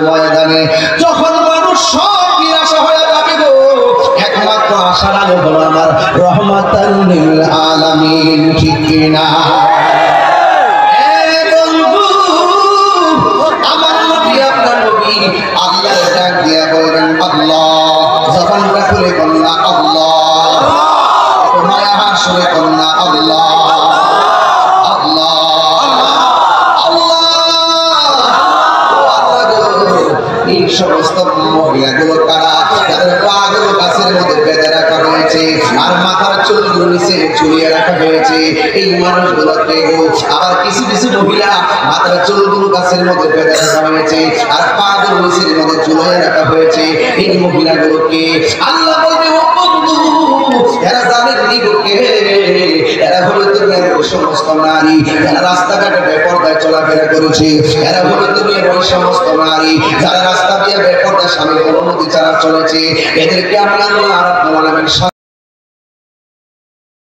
ময়দানে যখন মানুষ সব নিরাশা হয়ে যাবে গো, একমাত্র আশার আলো হলো আমার রহমাতাল লিল আলামিন। ঠিক কিনা? আমার নবী আপনার নবী আল্লাহর ডাক দিয়া বললেন আল্লাহ, জবানটা খুলে কন্যা আল্লাহ, মায়া হাসরে কন্যা আল্লাহ। সমস্ত মহিলাগুলো কারা, তাদের পাগুলো গাছের মধ্যে বেঁধে রাখা হয়েছে আর মাথার চুলগুলো নিচে ঝুলিয়ে রাখা হয়েছে। এই মানুষগুলোকে আবার কিছু কিছু মহিলা মাথার চুলগুলো গাছের মধ্যে বেঁধে রাখা হয়েছে আর পাগুলো নিচের মধ্যে ঝুলিয়ে রাখা হয়েছে। এই মহিলাগুলোকে আল্লাহ বলবে ও বন্ধু, এরা জানেন দিগকে, এরা হলো দুনিয়ার ওই সমস্ত নারী যারা রাস্তাঘাটে বেপরদায় চলাফেরা করেছে, এরা হলো দুনিয়ার ওই সমস্ত নারী যারা রাস্তা দিয়ে বেপরদায় স্বামীর অনুমতি ছাড়া চলেছে। এদেরকে আমি আল্লাহ রাব্বুল আলামিন